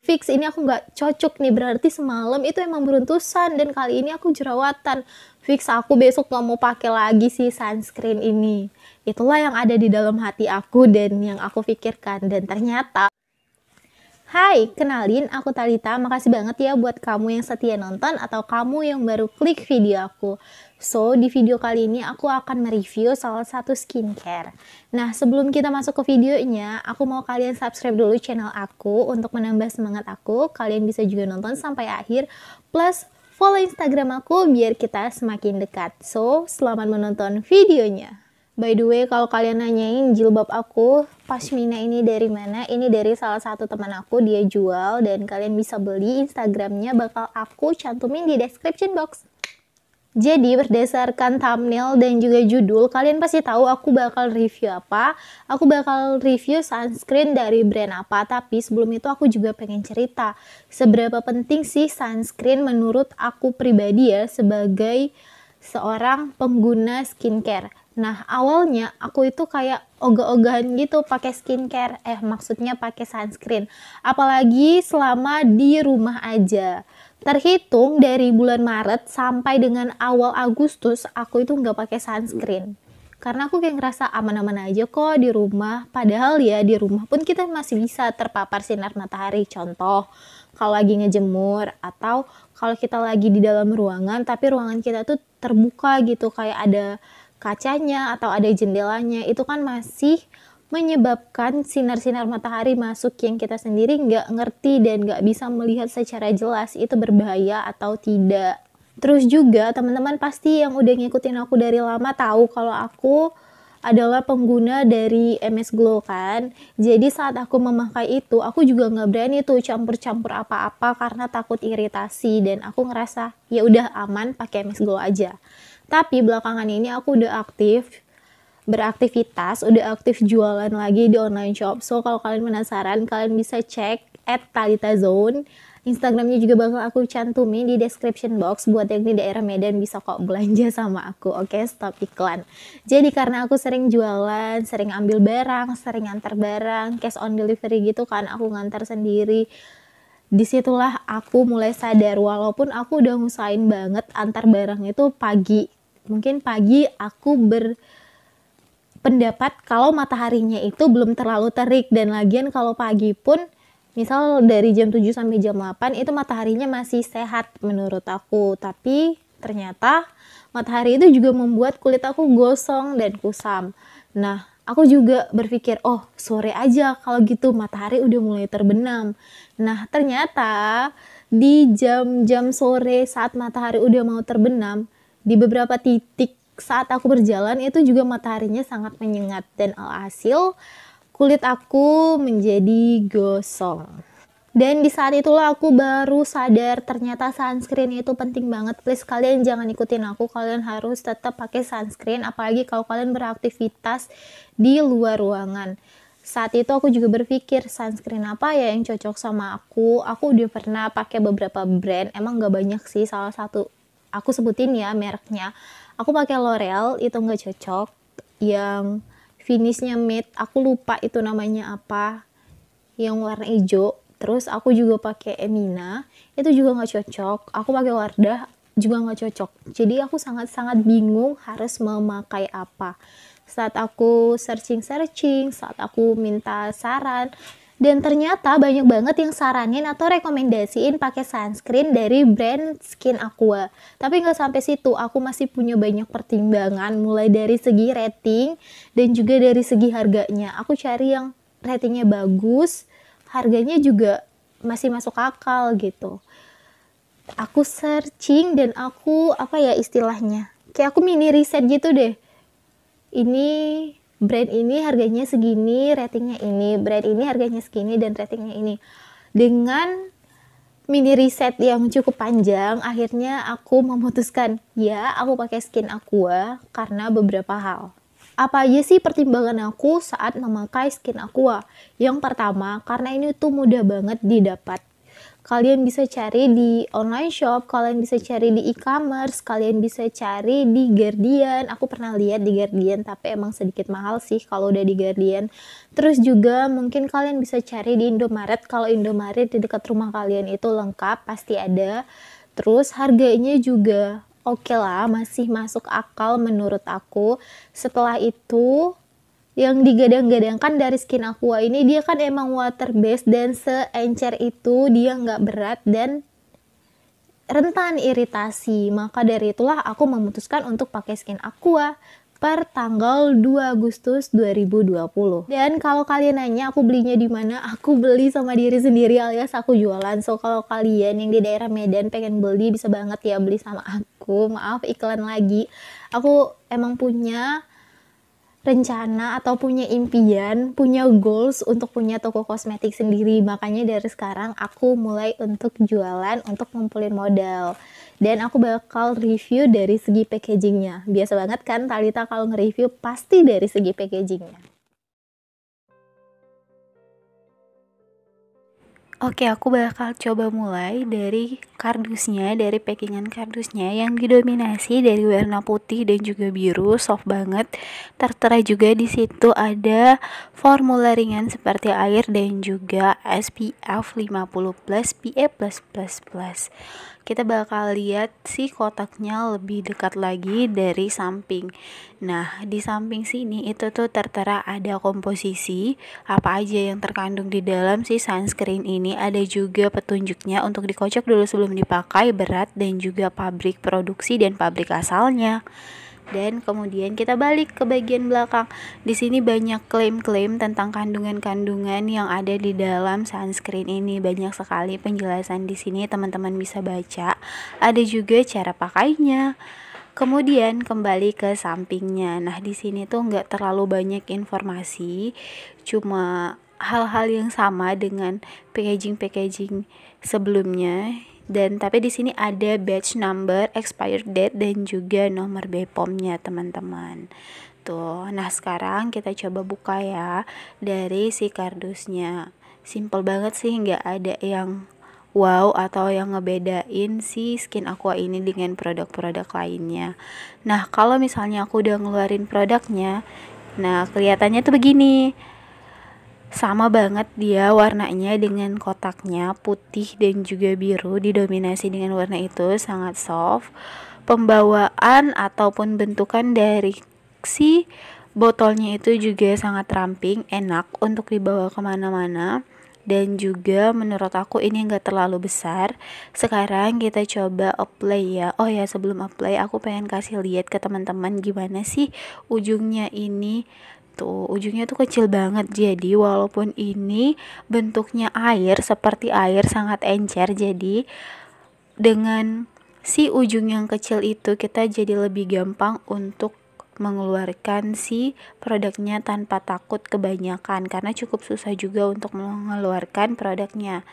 fix ini aku nggak cocok nih, berarti semalam itu emang beruntusan dan kali ini aku jerawatan. Fix aku besok nggak mau pakai lagi si sunscreen ini. Itulah yang ada di dalam hati aku dan yang aku pikirkan. Dan ternyata hai, kenalin aku Talita. Makasih banget ya buat kamu yang setia nonton atau kamu yang baru klik video aku. So, di video kali ini aku akan mereview salah satu skincare. Nah, sebelum kita masuk ke videonya, aku mau kalian subscribe dulu channel aku untuk menambah semangat aku. Kalian bisa juga nonton sampai akhir. Plus, follow Instagram aku biar kita semakin dekat. So, selamat menonton videonya. By the way, kalau kalian nanyain jilbab aku, pashmina ini dari mana? Ini dari salah satu teman aku, dia jual dan kalian bisa beli. Instagramnya bakal aku cantumin di description box. Jadi berdasarkan thumbnail dan juga judul, kalian pasti tahu aku bakal review apa. Aku bakal review sunscreen dari brand apa, tapi sebelum itu aku juga pengen cerita seberapa penting sih sunscreen menurut aku pribadi ya sebagai seorang pengguna skincare. Nah, awalnya aku itu kayak ogah-ogahan gitu pakai skincare, maksudnya pakai sunscreen. Apalagi selama di rumah aja. Terhitung dari bulan Maret sampai dengan awal Agustus, aku itu nggak pakai sunscreen. Karena aku kayak ngerasa aman-aman aja kok di rumah. Padahal ya di rumah pun kita masih bisa terpapar sinar matahari. Contoh, kalau lagi ngejemur atau kalau kita lagi di dalam ruangan tapi ruangan kita tuh terbuka gitu, kayak ada kacanya atau ada jendelanya, itu kan masih menyebabkan sinar-sinar matahari masuk yang kita sendiri nggak ngerti dan nggak bisa melihat secara jelas itu berbahaya atau tidak. Terus juga teman-teman pasti yang udah ngikutin aku dari lama tahu kalau aku adalah pengguna dari MS Glow kan. Jadi saat aku memakai itu, aku juga nggak berani tuh campur-campur apa-apa karena takut iritasi dan aku ngerasa ya udah aman pakai MS Glow aja. Tapi belakangan ini aku udah beraktivitas, udah aktif jualan lagi di online shop. So kalau kalian penasaran, kalian bisa cek @talitazone. Instagramnya juga bakal aku cantumin di description box buat yang di daerah Medan bisa kok belanja sama aku. Oke, stop iklan. Jadi karena aku sering jualan, sering ambil barang, sering antar barang, cash on delivery gitu kan, aku ngantar sendiri. Disitulah aku mulai sadar walaupun aku udah ngusahain banget antar barang itu pagi. Mungkin pagi aku berpendapat kalau mataharinya itu belum terlalu terik dan lagian kalau pagi pun misal dari jam 7 sampai jam 8 itu mataharinya masih sehat menurut aku. Tapi ternyata matahari itu juga membuat kulit aku gosong dan kusam. Nah, aku juga berpikir, oh sore aja kalau gitu matahari udah mulai terbenam. Nah, ternyata di jam-jam sore saat matahari udah mau terbenam, di beberapa titik saat aku berjalan itu juga mataharinya sangat menyengat dan alhasil kulit aku menjadi gosong. Dan di saat itulah aku baru sadar ternyata sunscreen itu penting banget. Please kalian jangan ikutin aku, kalian harus tetap pakai sunscreen apalagi kalau kalian beraktivitas di luar ruangan. Saat itu aku juga berpikir sunscreen apa ya yang cocok sama aku. Aku udah pernah pakai beberapa brand, emang gak banyak sih, salah satu aku sebutin ya mereknya. Aku pakai L'Oreal, itu nggak cocok. Yang finishnya matte, aku lupa itu namanya apa. Yang warna hijau. Terus aku juga pakai Emina, itu juga nggak cocok. Aku pakai Wardah, juga nggak cocok. Jadi aku sangat-sangat bingung harus memakai apa. Saat aku searching, saat aku minta saran, dan ternyata banyak banget yang saranin atau rekomendasiin pakai sunscreen dari brand Skin Aqua. Tapi nggak sampai situ, aku masih punya banyak pertimbangan mulai dari segi rating dan juga dari segi harganya. Aku cari yang ratingnya bagus, harganya juga masih masuk akal gitu. Aku searching dan aku apa ya istilahnya, kayak aku mini riset gitu deh. Ini brand ini harganya segini, ratingnya ini, brand ini harganya segini dan ratingnya ini. Dengan mini riset yang cukup panjang, akhirnya aku memutuskan, ya aku pakai Skin Aqua karena beberapa hal. Apa aja sih pertimbangan aku saat memakai Skin Aqua? Yang pertama, karena ini tuh mudah banget didapat. Kalian bisa cari di online shop, kalian bisa cari di e-commerce, kalian bisa cari di Guardian. Aku pernah lihat di Guardian, tapi emang sedikit mahal sih kalau udah di Guardian. Terus juga mungkin kalian bisa cari di Indomaret. Kalau Indomaret di dekat rumah kalian itu lengkap, pasti ada. Terus harganya juga oke lah, masih masuk akal menurut aku. Setelah itu, yang digadang-gadangkan dari skin Aqua ini, dia kan emang water based dan seencer itu, dia nggak berat dan rentan iritasi. Maka dari itulah aku memutuskan untuk pakai skin Aqua per tanggal 2 Agustus 2020. Dan kalau kalian nanya aku belinya di mana, aku beli sama diri sendiri alias aku jualan. So kalau kalian yang di daerah Medan pengen beli, bisa banget ya beli sama aku. Maaf iklan lagi. Aku emang punya rencana atau punya impian, punya goals untuk punya toko kosmetik sendiri. Makanya dari sekarang aku mulai untuk jualan, untuk ngumpulin modal. Dan aku bakal review dari segi packagingnya. Biasa banget kan Talita kalau nge-review pasti dari segi packagingnya. Oke, aku bakal coba mulai dari kardusnya, dari packingan kardusnya yang didominasi dari warna putih dan juga biru, soft banget. Tertera juga di situ ada formula ringan seperti air dan juga SPF 50+, PA+++. Kita bakal lihat si kotaknya lebih dekat lagi dari samping. Nah, di samping sini itu tuh tertera ada komposisi apa aja yang terkandung di dalam si sunscreen ini. Ada juga petunjuknya untuk dikocok dulu sebelum dipakai, berat dan juga pabrik produksi dan pabrik asalnya. Dan kemudian kita balik ke bagian belakang. Di sini banyak klaim-klaim tentang kandungan-kandungan yang ada di dalam sunscreen ini. Banyak sekali penjelasan di sini, teman-teman bisa baca. Ada juga cara pakainya. Kemudian kembali ke sampingnya. Nah, di sini tuh nggak terlalu banyak informasi, cuma hal-hal yang sama dengan packaging sebelumnya. Dan tapi di sini ada batch number, expired date dan juga nomor BPOM-nya, teman-teman. Tuh. Nah, sekarang kita coba buka ya dari si kardusnya. Simple banget sih, nggak ada yang wow atau yang ngebedain si skin Aqua ini dengan produk-produk lainnya. Nah, kalau misalnya aku udah ngeluarin produknya, nah kelihatannya tuh begini. Sama banget dia warnanya dengan kotaknya, putih dan juga biru, didominasi dengan warna itu, sangat soft. Pembawaan ataupun bentukan dari si botolnya itu juga sangat ramping, enak untuk dibawa kemana-mana. Dan juga menurut aku ini enggak terlalu besar. Sekarang kita coba apply ya. Oh ya, sebelum apply aku pengen kasih lihat ke teman-teman gimana sih ujungnya ini. Tuh, ujungnya tuh kecil banget. Jadi walaupun ini bentuknya air, seperti air, sangat encer. Jadi dengan si ujung yang kecil itu kita jadi lebih gampang untuk mengeluarkan si produknya tanpa takut kebanyakan, karena cukup susah juga untuk mengeluarkan produknya.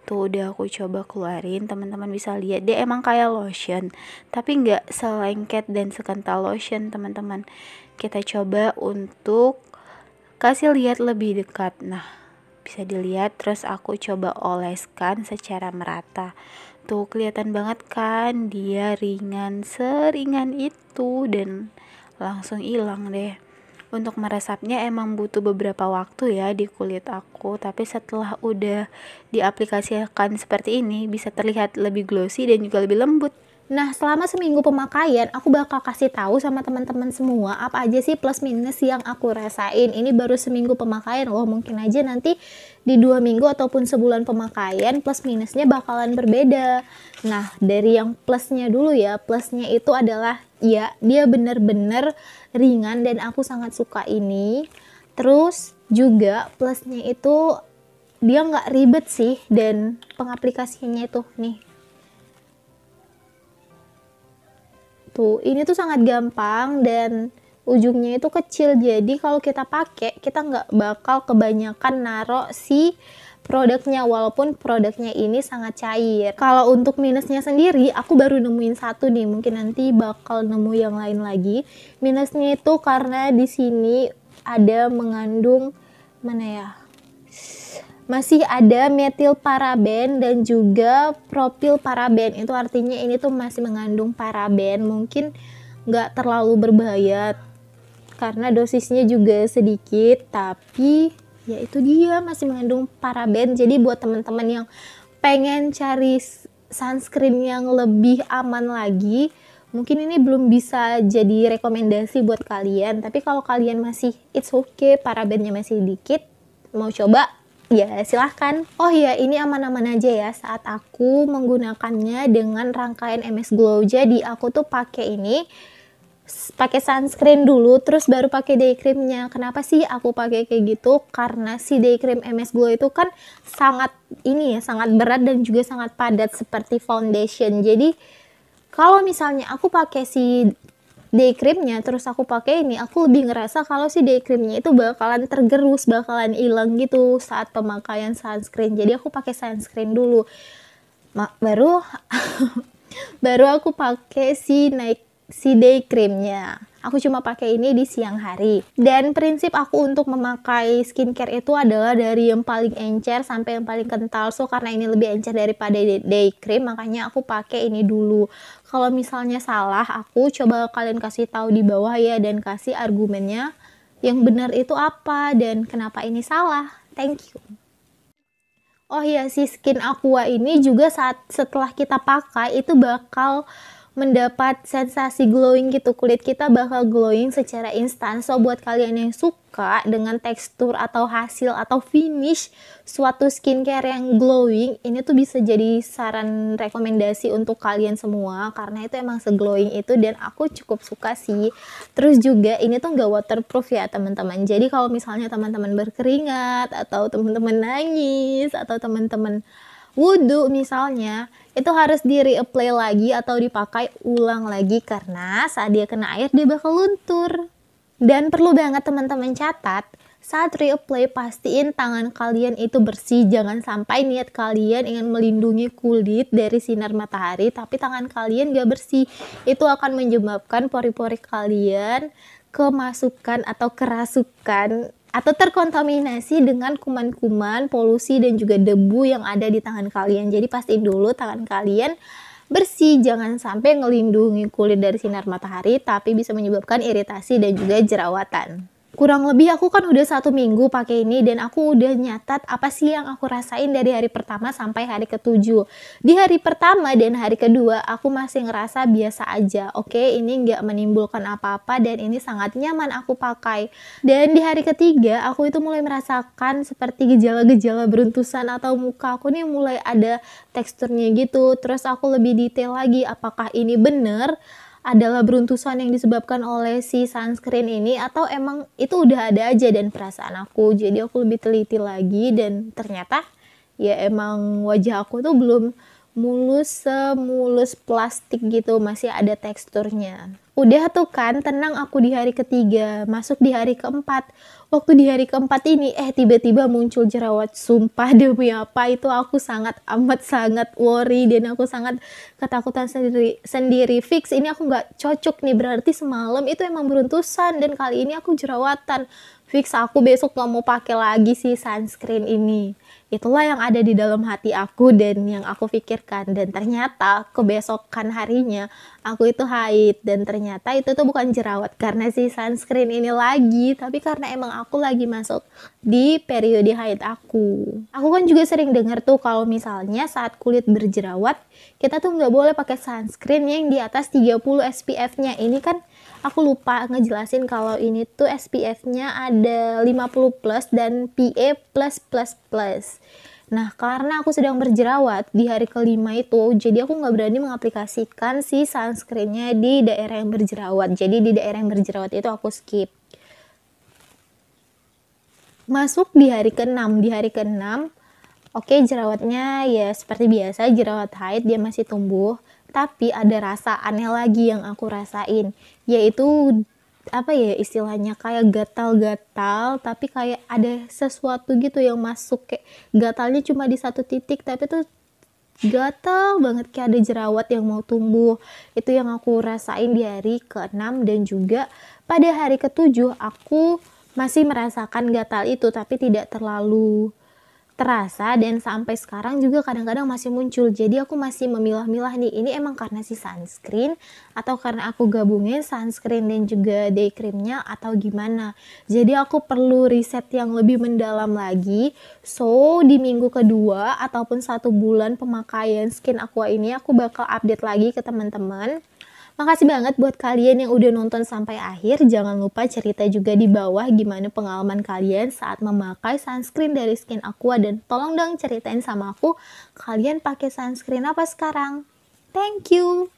Tuh udah aku coba keluarin, teman-teman bisa lihat dia emang kayak lotion, tapi nggak selengket dan sekental lotion, teman-teman. Kita coba untuk kasih lihat lebih dekat. Nah, bisa dilihat, terus aku coba oleskan secara merata. Tuh kelihatan banget kan dia ringan, seringan itu, dan langsung hilang deh. Untuk meresapnya emang butuh beberapa waktu ya di kulit aku, tapi setelah udah diaplikasikan seperti ini bisa terlihat lebih glossy dan juga lebih lembut. Nah, selama seminggu pemakaian, aku bakal kasih tahu sama teman-teman semua apa aja sih plus minus yang aku rasain. Ini baru seminggu pemakaian loh, mungkin aja nanti di 2 minggu ataupun sebulan pemakaian plus minusnya bakalan berbeda. Nah, dari yang plusnya dulu ya, plusnya itu adalah ya dia bener-bener ringan dan aku sangat suka ini. Terus juga plusnya itu dia nggak ribet sih, dan pengaplikasiannya itu nih. Tuh, ini tuh sangat gampang dan ujungnya itu kecil, jadi kalau kita pakai kita nggak bakal kebanyakan naro si produknya, walaupun produknya ini sangat cair. Kalau untuk minusnya sendiri aku baru nemuin satu nih, mungkin nanti bakal nemu yang lain lagi. Minusnya itu karena di sini ada mengandung mana ya, masih ada metil paraben dan juga propil paraben. Itu artinya ini tuh masih mengandung paraben. Mungkin nggak terlalu berbahaya karena dosisnya juga sedikit, tapi ya itu dia masih mengandung paraben. Jadi buat teman-teman yang pengen cari sunscreen yang lebih aman lagi, mungkin ini belum bisa jadi rekomendasi buat kalian. Tapi kalau kalian masih it's okay, parabennya masih dikit, mau coba, ya silahkan. Oh ya, ini aman-aman aja ya saat aku menggunakannya dengan rangkaian MS Glow. Jadi aku tuh pakai sunscreen dulu, terus baru pakai day creamnya. Kenapa sih aku pakai kayak gitu? Karena si day cream MS Glow itu kan sangat sangat berat dan juga sangat padat seperti foundation. Jadi kalau misalnya aku pakai si day creamnya terus aku pakai ini, aku lebih ngerasa kalau si day creamnya itu bakalan tergerus, bakalan hilang gitu saat pemakaian sunscreen. Jadi aku pakai sunscreen dulu, baru aku pakai si day creamnya. Aku cuma pakai ini di siang hari. Dan prinsip aku untuk memakai skincare itu adalah dari yang paling encer sampai yang paling kental. So karena ini lebih encer daripada day cream, makanya aku pakai ini dulu. Kalau misalnya salah, aku coba kalian kasih tahu di bawah ya, dan kasih argumennya yang benar itu apa dan kenapa ini salah. Thank you. Oh iya, si Skin Aqua ini juga setelah kita pakai itu bakal mendapat sensasi glowing gitu, kulit kita bakal glowing secara instan. So buat kalian yang suka dengan tekstur atau hasil atau finish suatu skincare yang glowing, ini tuh bisa jadi saran rekomendasi untuk kalian semua karena itu emang seglowing itu dan aku cukup suka sih. Terus juga ini tuh nggak waterproof ya teman-teman. Jadi kalau misalnya teman-teman berkeringat atau teman-teman nangis atau teman-teman wudhu misalnya, itu harus di reapply lagi atau dipakai ulang lagi karena saat dia kena air dia bakal luntur. Dan perlu banget teman-teman catat, saat reapply pastiin tangan kalian itu bersih. Jangan sampai niat kalian ingin melindungi kulit dari sinar matahari tapi tangan kalian gak bersih. Itu akan menyebabkan pori-pori kalian kemasukan atau kerasukan atau terkontaminasi dengan kuman-kuman, polusi dan juga debu yang ada di tangan kalian. Jadi pastiin dulu tangan kalian bersih, jangan sampai ngelindungi kulit dari sinar matahari tapi bisa menyebabkan iritasi dan juga jerawatan. Kurang lebih aku kan udah 1 minggu pakai ini dan aku udah nyatat apa sih yang aku rasain dari hari pertama sampai hari ke-7. Di hari pertama dan hari kedua aku masih ngerasa biasa aja. Oke, ini nggak menimbulkan apa-apa dan ini sangat nyaman aku pakai. Dan di hari ketiga aku itu mulai merasakan seperti gejala-gejala beruntusan atau muka aku nih mulai ada teksturnya gitu. Terus aku lebih detail lagi apakah ini bener adalah beruntusan yang disebabkan oleh si sunscreen ini atau emang itu udah ada aja dan perasaan aku. Jadi aku lebih teliti lagi dan ternyata ya emang wajah aku tuh belum semulus plastik gitu, masih ada teksturnya. Udah tuh kan tenang aku di hari ketiga, masuk di hari keempat. Waktu di hari keempat ini tiba-tiba muncul jerawat. Sumpah demi apa itu aku sangat worry dan aku sangat ketakutan sendiri. Fix ini aku nggak cocok nih, berarti semalam itu emang beruntusan dan kali ini aku jerawatan. Fix aku besok gak mau pakai lagi si sunscreen ini. Itulah yang ada di dalam hati aku dan yang aku pikirkan. Dan ternyata kebesokan harinya aku itu haid. Dan ternyata itu tuh bukan jerawat karena si sunscreen ini lagi, tapi karena emang aku lagi masuk di periode haid aku. Aku kan juga sering dengar tuh kalau misalnya saat kulit berjerawat, kita tuh nggak boleh pakai sunscreen yang di atas 30 SPF-nya. Ini kan aku lupa ngejelasin kalau ini tuh SPF-nya ada 50 plus dan PA plus. Nah, karena aku sedang berjerawat di hari kelima itu, jadi aku nggak berani mengaplikasikan si sunscreen-nya di daerah yang berjerawat. Jadi di daerah yang berjerawat itu aku skip. Masuk di hari ke-6. Di hari ke-6, oke, jerawatnya ya seperti biasa, jerawat haid dia masih tumbuh. Tapi ada rasa aneh lagi yang aku rasain, yaitu apa ya istilahnya, kayak gatal-gatal tapi kayak ada sesuatu gitu yang masuk, kayak gatalnya cuma di satu titik tapi tuh gatal banget kayak ada jerawat yang mau tumbuh. Itu yang aku rasain di hari ke-6 dan juga pada hari ke-7 aku masih merasakan gatal itu tapi tidak terlalu terasa dan sampai sekarang juga kadang-kadang masih muncul. Jadi aku masih memilah-milah nih, ini emang karena si sunscreen atau karena aku gabungin sunscreen dan juga day creamnya atau gimana. Jadi aku perlu riset yang lebih mendalam lagi. So, di minggu kedua ataupun 1 bulan pemakaian Skin Aqua ini aku bakal update lagi ke teman-teman. Makasih banget buat kalian yang udah nonton sampai akhir. Jangan lupa cerita juga di bawah gimana pengalaman kalian saat memakai sunscreen dari Skin Aqua dan tolong dong ceritain sama aku kalian pakai sunscreen apa sekarang. Thank you.